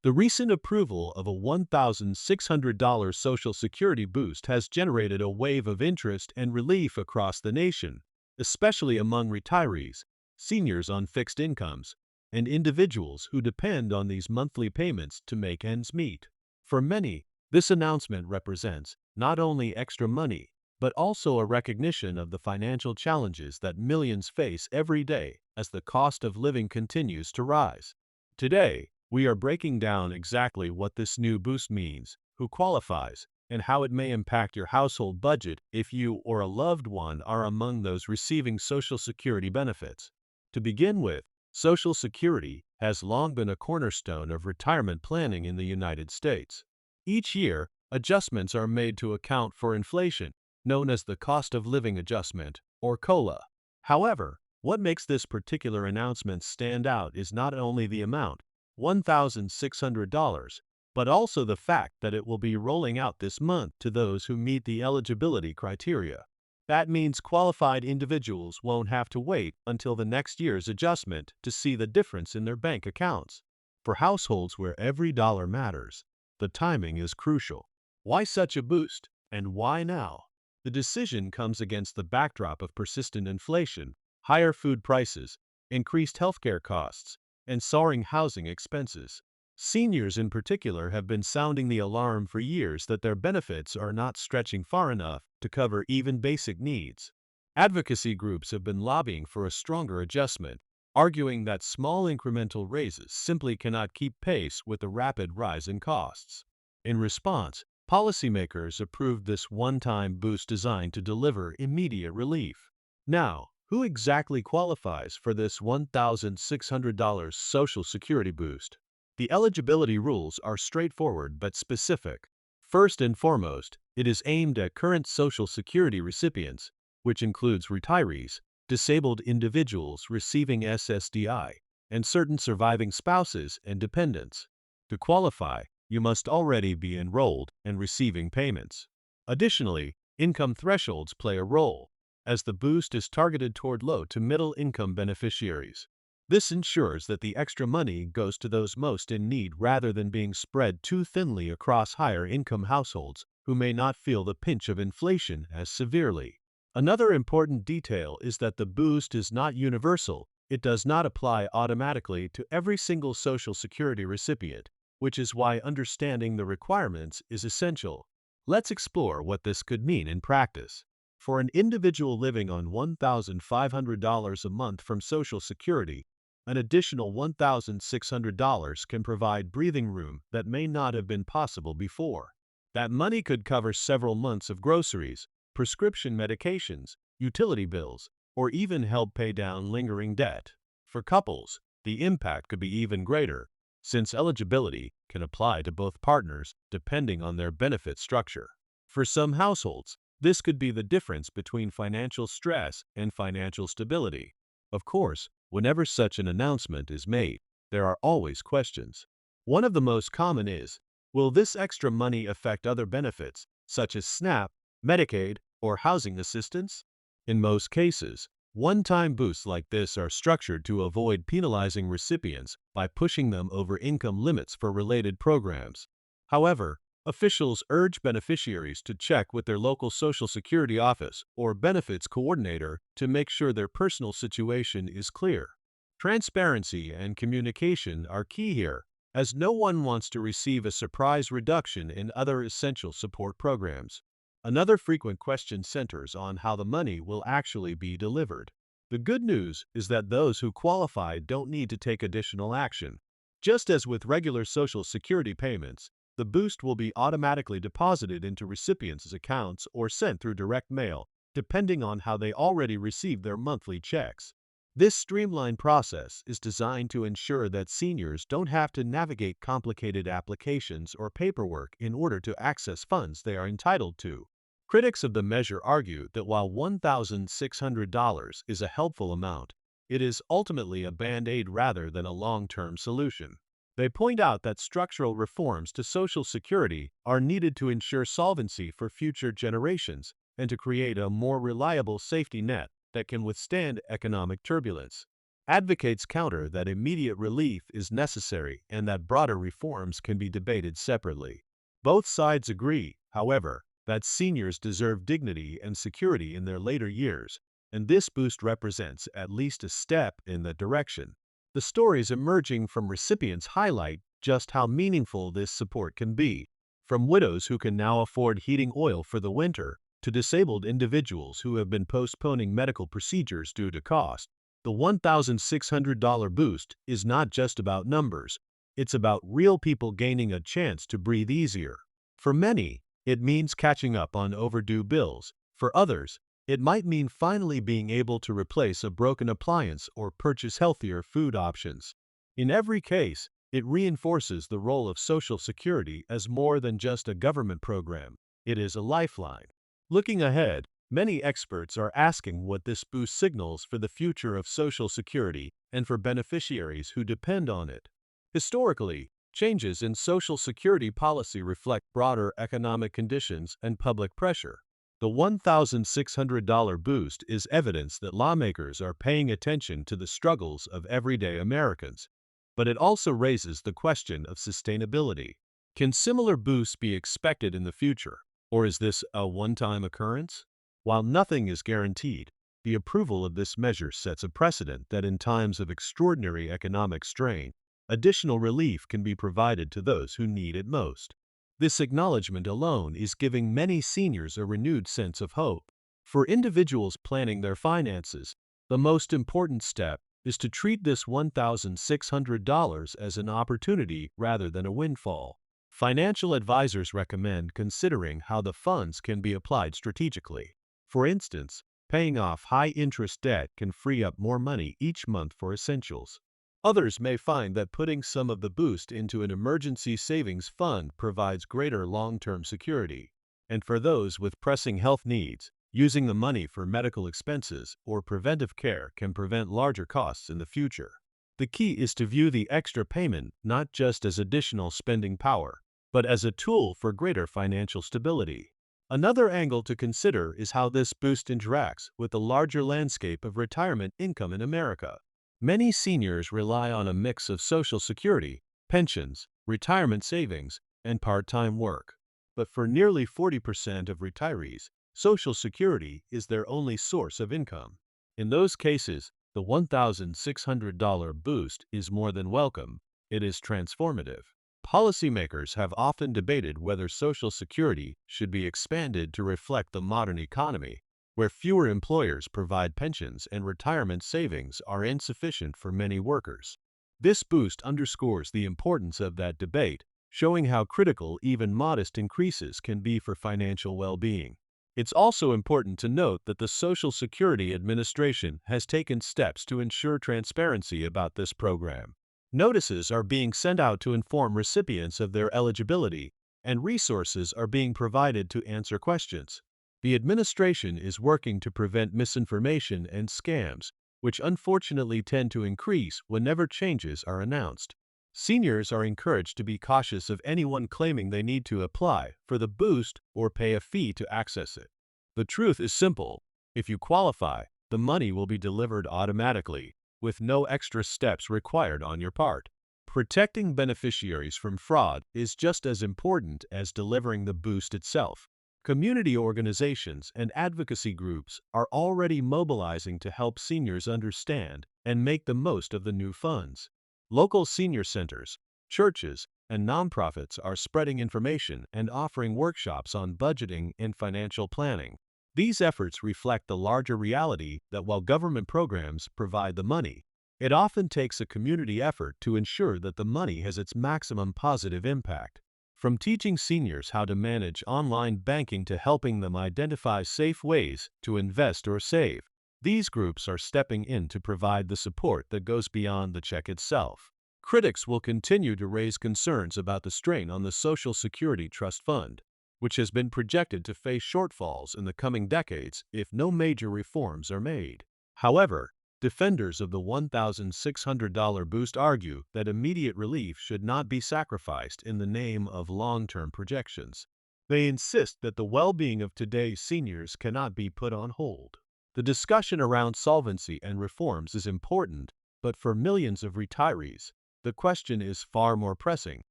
The recent approval of a $1,600 Social Security boost has generated a wave of interest and relief across the nation, especially among retirees, seniors on fixed incomes, and individuals who depend on these monthly payments to make ends meet. For many, this announcement represents not only extra money, but also a recognition of the financial challenges that millions face every day as the cost of living continues to rise. Today, we are breaking down exactly what this new boost means, who qualifies, and how it may impact your household budget if you or a loved one are among those receiving Social Security benefits. To begin with, Social Security has long been a cornerstone of retirement planning in the United States. Each year, adjustments are made to account for inflation, known as the cost of living adjustment, or COLA. However, what makes this particular announcement stand out is not only the amount, $1,600, but also the fact that it will be rolling out this month to those who meet the eligibility criteria. That means qualified individuals won't have to wait until the next year's adjustment to see the difference in their bank accounts. For households where every dollar matters, the timing is crucial. Why such a boost, and why now? The decision comes against the backdrop of persistent inflation, higher food prices, increased healthcare costs, and soaring housing expenses. Seniors in particular have been sounding the alarm for years that their benefits are not stretching far enough to cover even basic needs. Advocacy groups have been lobbying for a stronger adjustment, arguing that small incremental raises simply cannot keep pace with the rapid rise in costs. In response, policymakers approved this one-time boost designed to deliver immediate relief. Now, who exactly qualifies for this $1,600 Social Security boost? The eligibility rules are straightforward but specific. First and foremost, it is aimed at current Social Security recipients, which includes retirees, disabled individuals receiving SSDI, and certain surviving spouses and dependents. To qualify, you must already be enrolled and receiving payments. Additionally, income thresholds play a role, as the boost is targeted toward low to middle income beneficiaries. This ensures that the extra money goes to those most in need rather than being spread too thinly across higher income households who may not feel the pinch of inflation as severely. Another important detail is that the boost is not universal. It does not apply automatically to every single Social Security recipient, which is why understanding the requirements is essential. Let's explore what this could mean in practice. For an individual living on $1,500 a month from Social Security, an additional $1,600 can provide breathing room that may not have been possible before. That money could cover several months of groceries, prescription medications, utility bills, or even help pay down lingering debt. For couples, the impact could be even greater, since eligibility can apply to both partners depending on their benefit structure. For some households, this could be the difference between financial stress and financial stability. Of course, whenever such an announcement is made, there are always questions. One of the most common is, will this extra money affect other benefits, such as SNAP, Medicaid, or housing assistance? In most cases, one-time boosts like this are structured to avoid penalizing recipients by pushing them over income limits for related programs. However, officials urge beneficiaries to check with their local Social Security office or benefits coordinator to make sure their personal situation is clear. Transparency and communication are key here, as no one wants to receive a surprise reduction in other essential support programs. Another frequent question centers on how the money will actually be delivered. The good news is that those who qualify don't need to take additional action. Just as with regular Social Security payments, the boost will be automatically deposited into recipients' accounts or sent through direct mail, depending on how they already received their monthly checks. This streamlined process is designed to ensure that seniors don't have to navigate complicated applications or paperwork in order to access funds they are entitled to. Critics of the measure argue that while $1,600 is a helpful amount, it is ultimately a band-aid rather than a long-term solution. They point out that structural reforms to Social Security are needed to ensure solvency for future generations and to create a more reliable safety net that can withstand economic turbulence. Advocates counter that immediate relief is necessary and that broader reforms can be debated separately. Both sides agree, however, that seniors deserve dignity and security in their later years, and this boost represents at least a step in that direction. The stories emerging from recipients highlight just how meaningful this support can be, from widows who can now afford heating oil for the winter to disabled individuals who have been postponing medical procedures due to cost. The $1,600 boost is not just about numbers, it's about real people gaining a chance to breathe easier. For many, it means catching up on overdue bills. For others, it might mean finally being able to replace a broken appliance or purchase healthier food options. In every case, it reinforces the role of Social Security as more than just a government program. It is a lifeline. Looking ahead, many experts are asking what this boost signals for the future of Social Security and for beneficiaries who depend on it. Historically, changes in Social Security policy reflect broader economic conditions and public pressure. The $1,600 boost is evidence that lawmakers are paying attention to the struggles of everyday Americans. But it also raises the question of sustainability. Can similar boosts be expected in the future, or is this a one-time occurrence? While nothing is guaranteed, the approval of this measure sets a precedent that in times of extraordinary economic strain, additional relief can be provided to those who need it most. This acknowledgement alone is giving many seniors a renewed sense of hope. For individuals planning their finances, the most important step is to treat this $1,600 as an opportunity rather than a windfall. Financial advisors recommend considering how the funds can be applied strategically. For instance, paying off high-interest debt can free up more money each month for essentials. Others may find that putting some of the boost into an emergency savings fund provides greater long-term security. And for those with pressing health needs, using the money for medical expenses or preventive care can prevent larger costs in the future. The key is to view the extra payment not just as additional spending power, but as a tool for greater financial stability. Another angle to consider is how this boost interacts with the larger landscape of retirement income in America. Many seniors rely on a mix of Social Security, pensions, retirement savings, and part-time work. But for nearly 40% of retirees, Social Security is their only source of income. In those cases, the $1,600 boost is more than welcome. It is transformative. Policymakers have often debated whether Social Security should be expanded to reflect the modern economy, where fewer employers provide pensions and retirement savings are insufficient for many workers. This boost underscores the importance of that debate, showing how critical even modest increases can be for financial well-being. It's also important to note that the Social Security Administration has taken steps to ensure transparency about this program. Notices are being sent out to inform recipients of their eligibility, and resources are being provided to answer questions. The administration is working to prevent misinformation and scams, which unfortunately tend to increase whenever changes are announced. Seniors are encouraged to be cautious of anyone claiming they need to apply for the boost or pay a fee to access it. The truth is simple. If you qualify, the money will be delivered automatically, with no extra steps required on your part. Protecting beneficiaries from fraud is just as important as delivering the boost itself. Community organizations and advocacy groups are already mobilizing to help seniors understand and make the most of the new funds. Local senior centers, churches, and nonprofits are spreading information and offering workshops on budgeting and financial planning. These efforts reflect the larger reality that while government programs provide the money, it often takes a community effort to ensure that the money has its maximum positive impact. From teaching seniors how to manage online banking to helping them identify safe ways to invest or save, these groups are stepping in to provide the support that goes beyond the check itself. Critics will continue to raise concerns about the strain on the Social Security Trust Fund, which has been projected to face shortfalls in the coming decades if no major reforms are made. However, defenders of the $1,600 boost argue that immediate relief should not be sacrificed in the name of long-term projections. They insist that the well-being of today's seniors cannot be put on hold. The discussion around solvency and reforms is important, but for millions of retirees, the question is far more pressing: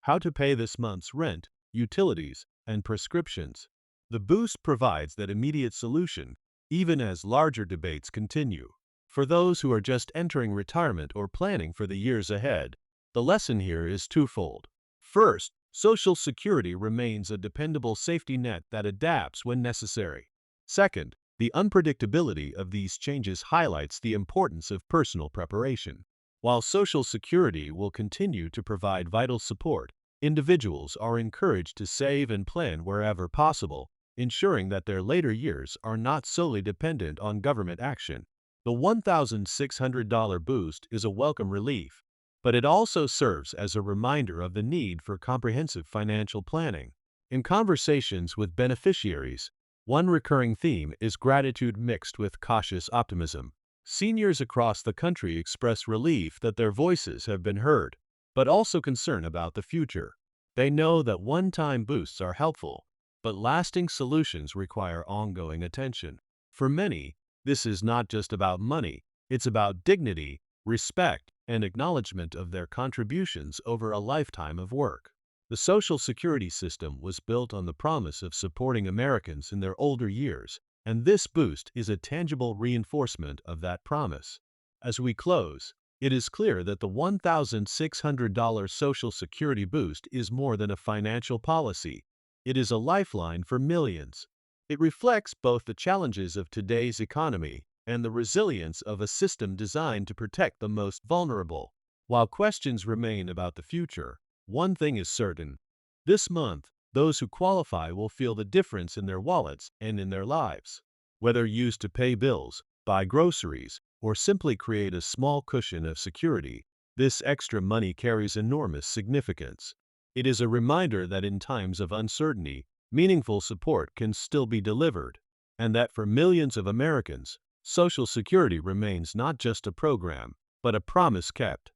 how to pay this month's rent, utilities, and prescriptions. The boost provides that immediate solution, even as larger debates continue. For those who are just entering retirement or planning for the years ahead, the lesson here is twofold. First, Social Security remains a dependable safety net that adapts when necessary. Second, the unpredictability of these changes highlights the importance of personal preparation. While Social Security will continue to provide vital support, individuals are encouraged to save and plan wherever possible, ensuring that their later years are not solely dependent on government action. The $1,600 boost is a welcome relief, but it also serves as a reminder of the need for comprehensive financial planning. In conversations with beneficiaries, one recurring theme is gratitude mixed with cautious optimism. Seniors across the country express relief that their voices have been heard, but also concern about the future. They know that one-time boosts are helpful, but lasting solutions require ongoing attention. For many, this is not just about money, it's about dignity, respect, and acknowledgement of their contributions over a lifetime of work. The Social Security system was built on the promise of supporting Americans in their older years, and this boost is a tangible reinforcement of that promise. As we close, it is clear that the $1,600 Social Security boost is more than a financial policy. It is a lifeline for millions. It reflects both the challenges of today's economy and the resilience of a system designed to protect the most vulnerable. While questions remain about the future, one thing is certain: this month, those who qualify will feel the difference in their wallets and in their lives. Whether used to pay bills, buy groceries, or simply create a small cushion of security, this extra money carries enormous significance. It is a reminder that in times of uncertainty, meaningful support can still be delivered, and that for millions of Americans, Social Security remains not just a program, but a promise kept.